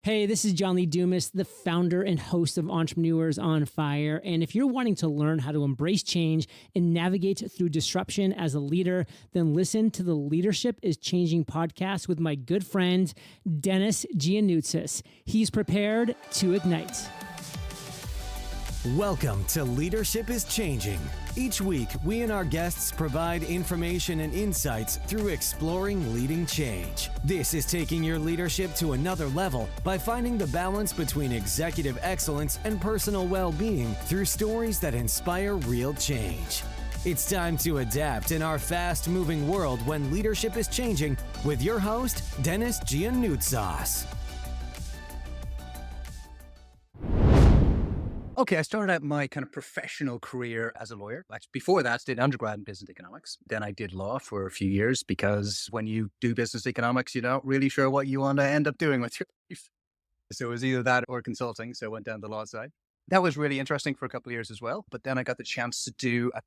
Hey, this is John Lee Dumas, the founder and host of Entrepreneurs on Fire. And if you're wanting to learn how to embrace change and navigate through disruption as a leader, then listen to the Leadership is Changing podcast with my good friend, Denis Gianoutsos. He's prepared to ignite. Welcome to Leadership is Changing. Each week, we and our guests provide information and insights through exploring leading change. This is taking your leadership to another level by finding the balance between executive excellence and personal well-being through stories that inspire real change. It's time to adapt in our fast-moving world when leadership is changing with your host, Denis Gianoutsos. Okay, I started out my kind of professional career as a lawyer. Actually, before that, I did undergrad in business economics. Then I did law for a few years because when you do business economics, you're not really sure what you want to end up doing with your life. So it was either that or consulting. So I went down the law side. That was really interesting for a couple of years as well. But then I got the chance to do a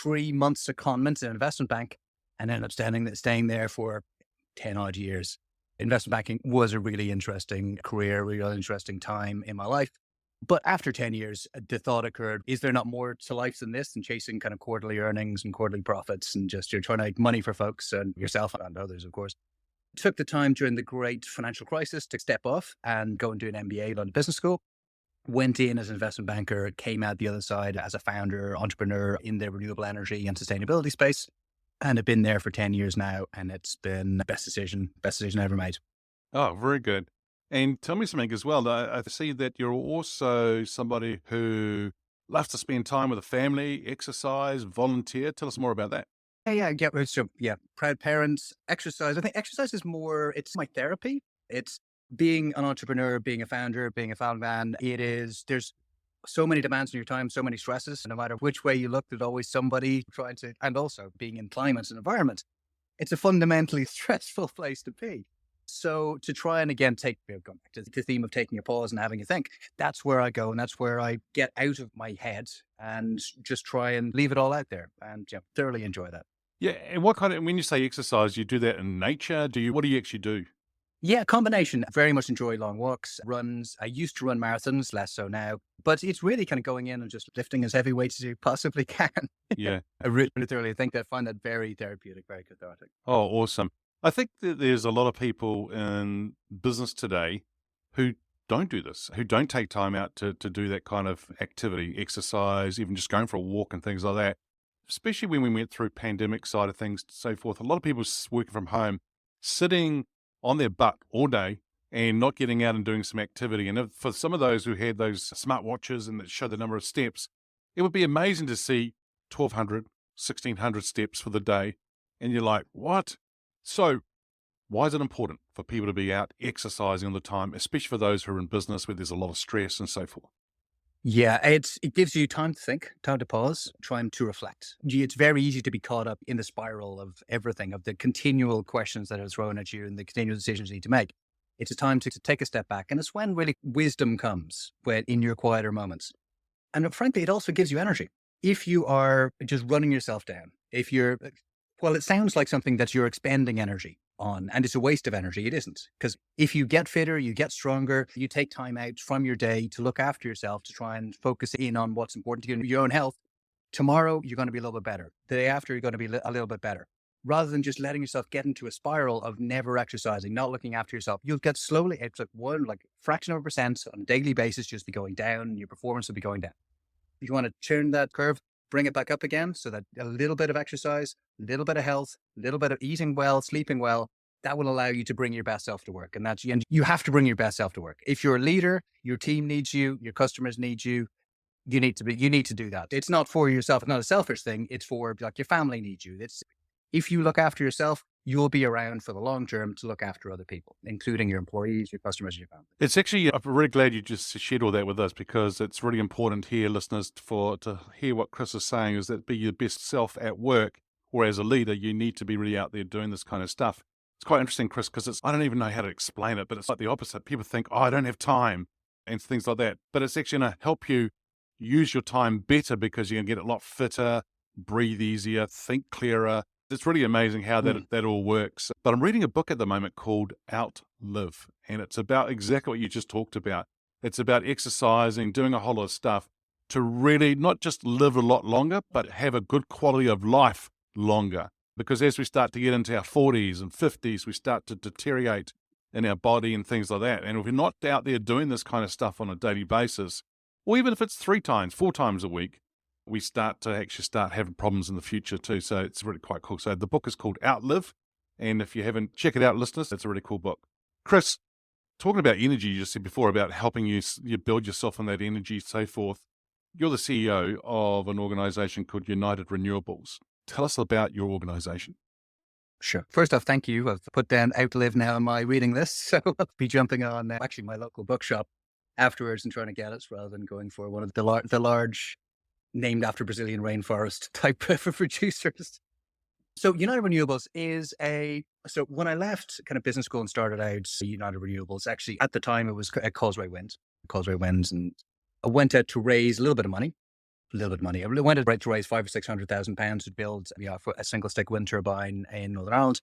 3-month secondment in an investment bank and ended up staying there for 10 odd years. Investment banking was a really interesting career, really interesting time in my life. But after 10 years, the thought occurred, is there not more to life than this, and chasing kind of quarterly earnings and quarterly profits and just you're trying to make money for folks and yourself and others, of course. Took the time during the great financial crisis to step off and go and do an MBA at London Business School. Went in as an investment banker, came out the other side as a founder, entrepreneur in the renewable energy and sustainability space, and have been there for 10 years now. And it's been the best decision I ever made. Oh, very good. And tell me something as well. I see that you're also somebody who loves to spend time with the family, exercise, volunteer. Tell us more about that. Yeah. Proud parents, exercise. I think exercise is more, it's my therapy. It's being an entrepreneur, being a founder, being a family man. There's so many demands on your time, so many stresses. No matter which way you look, there's always somebody trying to, and also being in climates and environments. It's a fundamentally stressful place to be. So to try and again going back to the theme of taking a pause and having a think, that's where I go and that's where I get out of my head and just try and leave it all out there and thoroughly enjoy that. Yeah. And when you say exercise, you do that in nature? What do you actually do? Yeah, combination. Very much enjoy long walks, runs. I used to run marathons, less so now, but it's really kind of going in and just lifting as heavy weights as you possibly can. Yeah. I really thoroughly think that I find that very therapeutic, very cathartic. Oh, awesome. I think that there's a lot of people in business today who don't do this, who don't take time out to do that kind of activity, exercise, even just going for a walk and things like that. Especially when we went through pandemic side of things, so forth. A lot of people working from home, sitting on their butt all day and not getting out and doing some activity. And for some of those who had those smartwatches and that show the number of steps, it would be amazing to see 1,200, 1,600 steps for the day. And you're like, what? So why is it important for people to be out exercising all the time, especially for those who are in business where there's a lot of stress and so forth? Yeah, it gives you time to think, time to pause, time to reflect. It's very easy to be caught up in the spiral of everything, of the continual questions that are thrown at you and the continual decisions you need to make. It's a time to take a step back. And it's when really wisdom comes in your quieter moments. And frankly, it also gives you energy. If you are just running yourself down, it sounds like something that you're expending energy on, and it's a waste of energy. It isn't, because if you get fitter, you get stronger, you take time out from your day to look after yourself, to try and focus in on what's important to you, your own health. Tomorrow, you're going to be a little bit better. The day after, you're going to be a little bit better. Rather than just letting yourself get into a spiral of never exercising, not looking after yourself, you'll get slowly, it's like fraction of a percent on a daily basis, just be going down, and your performance will be going down. If you want to turn that curve, bring it back up again, so that a little bit of exercise, a little bit of health, a little bit of eating well, sleeping well, that will allow you to bring your best self to work. And you have to bring your best self to work. If you're a leader, your team needs you, your customers need you. You need to do that. It's not for yourself. It's not a selfish thing. It's for your family needs you. If you look after yourself, you'll be around for the long term to look after other people, including your employees, your customers, and your family. It's actually, I'm really glad you just shared all that with us, because it's really important here, listeners, to hear what Chris is saying, is that be your best self at work, or as a leader, you need to be really out there doing this kind of stuff. It's quite interesting, Chris, because I don't even know how to explain it, but it's like the opposite. People think, I don't have time and things like that. But it's actually going to help you use your time better, because you're going to get a lot fitter, breathe easier, think clearer. It's really amazing how that all works. But I'm reading a book at the moment called Out outlive. And it's about exactly what you just talked about. It's about exercising, doing a whole lot of stuff to really not just live a lot longer, but have a good quality of life longer. Because as we start to get into our 40s and 50s, we start to deteriorate in our body and things like that. And if we're not out there doing this kind of stuff on a daily basis, or even if it's 3 times, 4 times a week, we start having problems in the future too. So it's really quite cool. So the book is called Outlive. And if you haven't, check it out, listeners. It's a really cool book. Chris, talking about energy, you just said before about helping you build yourself on that energy, so forth. You're the CEO of an organization called United Renewables. Tell us about your organization. Sure. First off, thank you. I've put down Outlive now in my reading list. So I'll be jumping on actually my local bookshop afterwards and trying to get it rather than going for one of the large named after Brazilian rainforest type of producers. So United Renewables so when I left kind of business school and started out United Renewables, actually at the time it was Causeway Winds, and I went out to raise a little bit of money. I went out to raise £500,000 or £600,000 to build for a single stick wind turbine in Northern Ireland.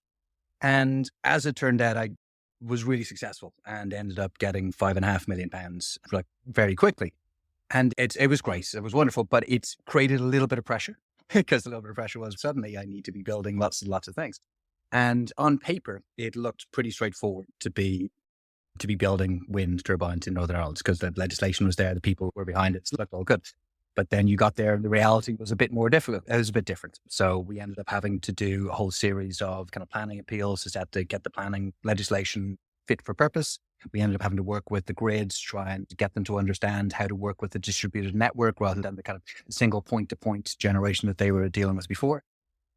And as it turned out, I was really successful and ended up getting £5.5 million like very quickly. And it was great. It was wonderful, but it created a little bit of pressure because a little bit of pressure was suddenly I need to be building lots and lots of things. And on paper, it looked pretty straightforward to be building wind turbines in Northern Ireland because the legislation was there, the people were behind it, so it looked all good. But then you got there and the reality was a bit more difficult. It was a bit different. So we ended up having to do a whole series of kind of planning appeals to get the planning legislation fit for purpose. We ended up having to work with the grids, try and get them to understand how to work with the distributed network rather than the kind of single point-to-point generation that they were dealing with before.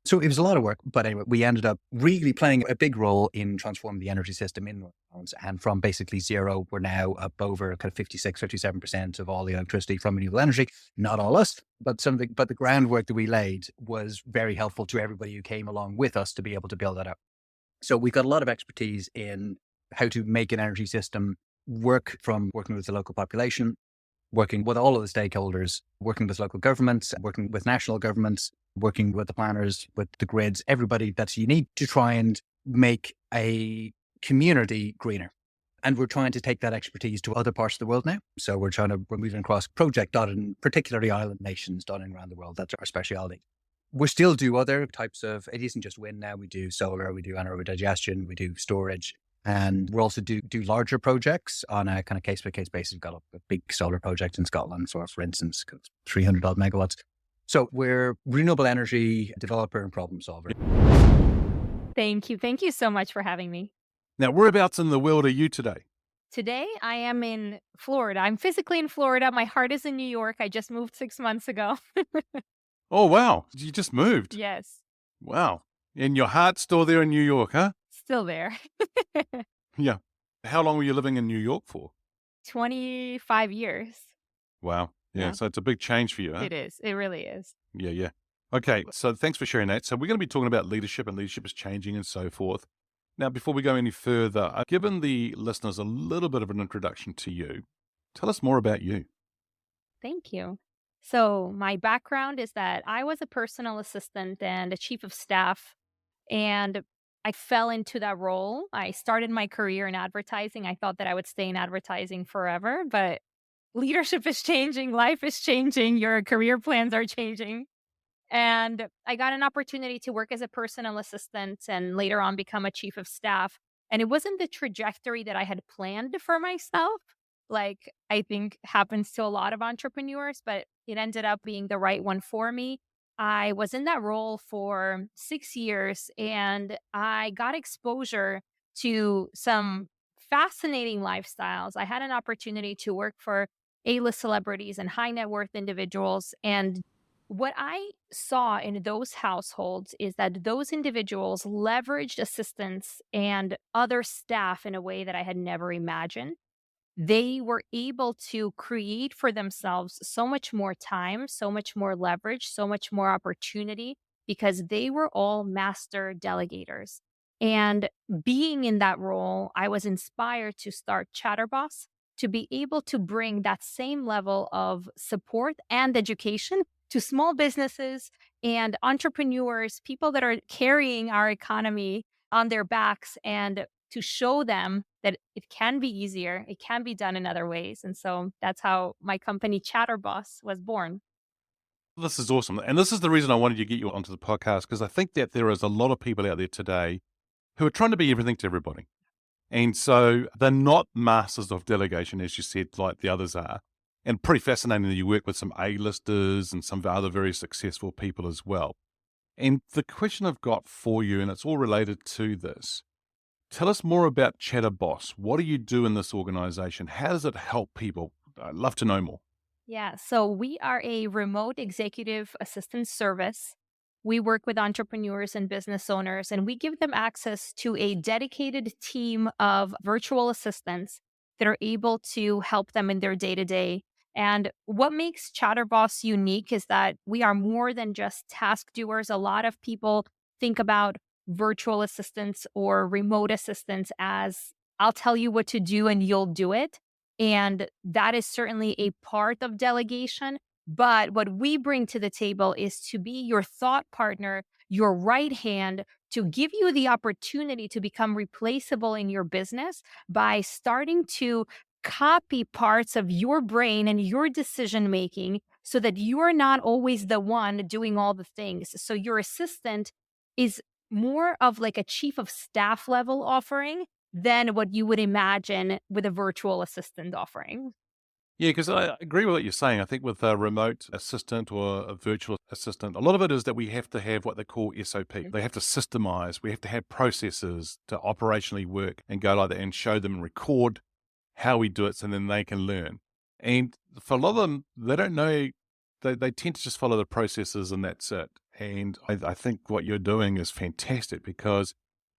So it was a lot of work, but anyway, we ended up really playing a big role in transforming the energy system in Northern Ireland. And from basically zero, we're now up over kind of 56, 57% of all the electricity from renewable energy. Not all us, but the groundwork that we laid was very helpful to everybody who came along with us to be able to build that up. So we've got a lot of expertise in how to make an energy system work, from working with the local population, working with all of the stakeholders, working with local governments, working with national governments, working with the planners, with the grids, everybody that you need to try and make a community greener. And we're trying to take that expertise to other parts of the world now. So we're moving across project dotted, particularly island nations dotted around the world. That's our specialty. We still do other types of, it isn't just wind now. We do solar, we do anaerobic digestion, we do storage. And we also do larger projects on a kind of case-by-case basis. We've got a big solar project in Scotland, for instance, 300 odd megawatts. So we're renewable energy developer and problem solver. Thank you. Thank you so much for having me. Now, whereabouts in the world are you today? Today, I am in Florida. I'm physically in Florida. My heart is in New York. I just moved 6 months ago. Oh, wow. You just moved. Yes. Wow. And your heart's still there in New York, huh? Still there. Yeah. How long were you living in New York for? 25 years. Wow. Yeah. Yeah. So it's a big change for you, huh? It is. It really is. Yeah. Okay. So thanks for sharing that. So we're going to be talking about leadership, and leadership is changing and so forth. Now, before we go any further, I've given the listeners a little bit of an introduction to you. Tell us more about you. Thank you. So my background is that I was a personal assistant and a chief of staff, and I fell into that role. I started my career in advertising. I thought that I would stay in advertising forever, but leadership is changing, life is changing, your career plans are changing. And I got an opportunity to work as a personal assistant and later on become a chief of staff. And it wasn't the trajectory that I had planned for myself, like I think happens to a lot of entrepreneurs, but it ended up being the right one for me. I was in that role for 6 years and I got exposure to some fascinating lifestyles. I had an opportunity to work for A-list celebrities and high net worth individuals. And what I saw in those households is that those individuals leveraged assistants and other staff in a way that I had never imagined. They were able to create for themselves so much more time, so much more leverage, so much more opportunity because they were all master delegators. And being in that role, I was inspired to start ChatterBoss to be able to bring that same level of support and education to small businesses and entrepreneurs, people that are carrying our economy on their backs, and to show them that it can be easier, it can be done in other ways. And so that's how my company ChatterBoss was born. This is awesome. And this is the reason I wanted to get you onto the podcast, because I think that there is a lot of people out there today who are trying to be everything to everybody. And so they're not masters of delegation, as you said, like the others are. And pretty fascinating that you work with some A-listers and some other very successful people as well. And the question I've got for you, and it's all related to this, tell us more about ChatterBoss. What do you do in this organization? How does it help people? I'd love to know more. Yeah, so we are a remote executive assistance service. We work with entrepreneurs and business owners, and we give them access to a dedicated team of virtual assistants that are able to help them in their day to day. And what makes ChatterBoss unique is that we are more than just task doers. A lot of people think about virtual assistants or remote assistants as I'll tell you what to do and you'll do it. And that is certainly a part of delegation. But what we bring to the table is to be your thought partner, your right hand, to give you the opportunity to become replaceable in your business by starting to copy parts of your brain and your decision making so that you're not always the one doing all the things. So your assistant is more of like a chief of staff level offering than what you would imagine with a virtual assistant offering. Yeah, because I agree with what you're saying. I think with a remote assistant or a virtual assistant, a lot of it is that we have to have what they call SOP. They have to systemize. We have to have processes to operationally work and go like that and show them and record how we do it so then they can learn. And for a lot of them, they don't know, they tend to just follow the processes and that's it. And I think what you're doing is fantastic because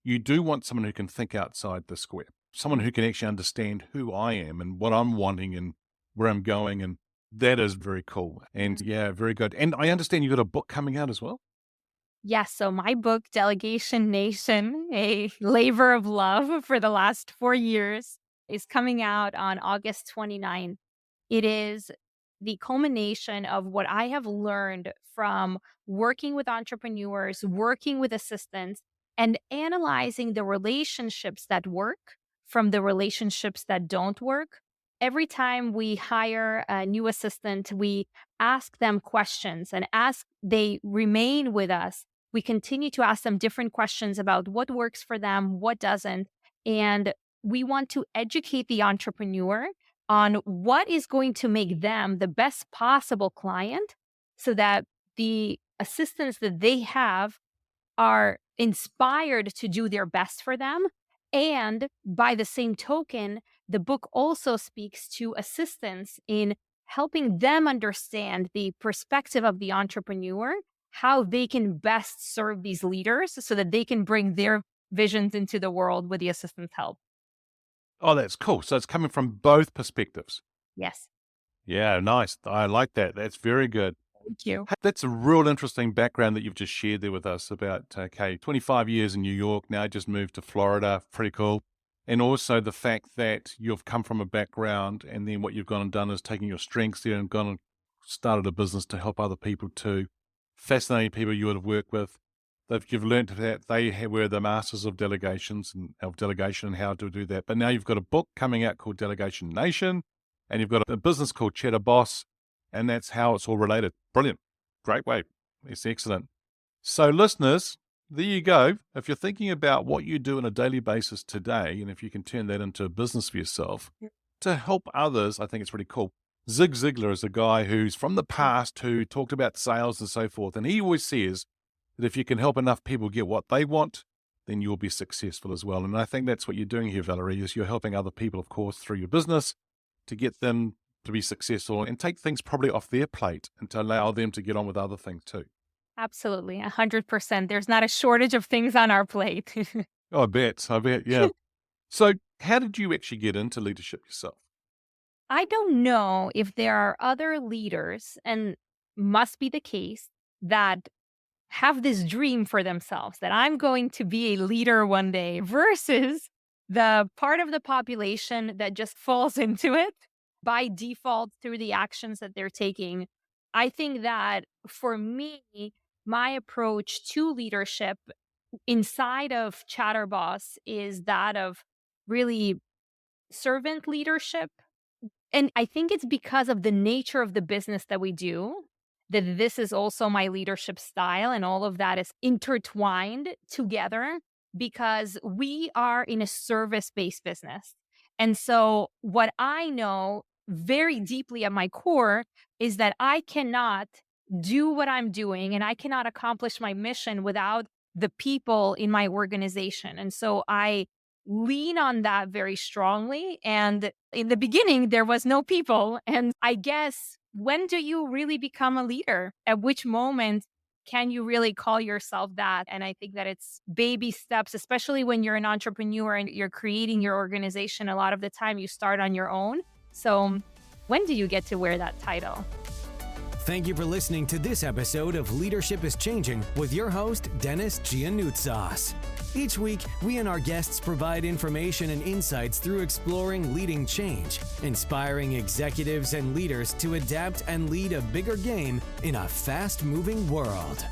you do want someone who can think outside the square, someone who can actually understand who I am and what I'm wanting and where I'm going. And that is very cool. And yeah, very good. And I understand you've got a book coming out as well. Yes, so my book, Delegation Nation, a labor of love for the last 4 years, is coming out on August 29th. It is the culmination of what I have learned from working with entrepreneurs, working with assistants, and analyzing the relationships that work from the relationships that don't work. Every time we hire a new assistant, we ask them questions, and as they remain with us, we continue to ask them different questions about what works for them, what doesn't. And we want to educate the entrepreneur on what is going to make them the best possible client so that the assistants that they have are inspired to do their best for them. And by the same token, the book also speaks to assistants in helping them understand the perspective of the entrepreneur, how they can best serve these leaders so that they can bring their visions into the world with the assistant's help. Oh, that's cool. So it's coming from both perspectives. Yes. Yeah, nice. I like that. That's very good. Thank you. Hey, that's a real interesting background that you've just shared there with us about, okay, 25 years in New York, now just moved to Florida. Pretty cool. And also the fact that you've come from a background and then what you've gone and done is taking your strengths there and gone and started a business to help other people too. Fascinating people you would have worked with. That you've learned that were the masters of delegations and of delegation and how to do that. But now you've got a book coming out called Delegation Nation, and you've got a business called ChatterBoss, and that's how it's all related. Brilliant. Great way. It's excellent. So listeners, there you go. If you're thinking about what you do on a daily basis today, and if you can turn that into a business for yourself to help others, I think it's pretty cool. Zig Ziglar is a guy who's from the past who talked about sales and so forth. And he always says that if you can help enough people get what they want, then you'll be successful as well. And I think that's what you're doing here, Valerie, is you're helping other people, of course, through your business to get them to be successful and take things probably off their plate and to allow them to get on with other things too. Absolutely. 100%. There's not a shortage of things on our plate. Oh, I bet, yeah. So how did you actually get into leadership yourself? I don't know if there are other leaders, and must be the case, that have this dream for themselves that I'm going to be a leader one day versus the part of the population that just falls into it by default through the actions that they're taking. I think that for me, my approach to leadership inside of ChatterBoss is that of really servant leadership. And I think it's because of the nature of the business that we do that this is also my leadership style, and all of that is intertwined together because we are in a service-based business. And so what I know very deeply at my core is that I cannot do what I'm doing and I cannot accomplish my mission without the people in my organization. And so I lean on that very strongly. And in the beginning, there was no people. And I guess, when do you really become a leader? At which moment can you really call yourself that? And I think that it's baby steps, especially when you're an entrepreneur and you're creating your organization. A lot of the time you start on your own. So when do you get to wear that title? Thank you for listening to this episode of Leadership is Changing with your host, Denis Gianoutsos. Each week, we and our guests provide information and insights through exploring leading change, inspiring executives and leaders to adapt and lead a bigger game in a fast-moving world.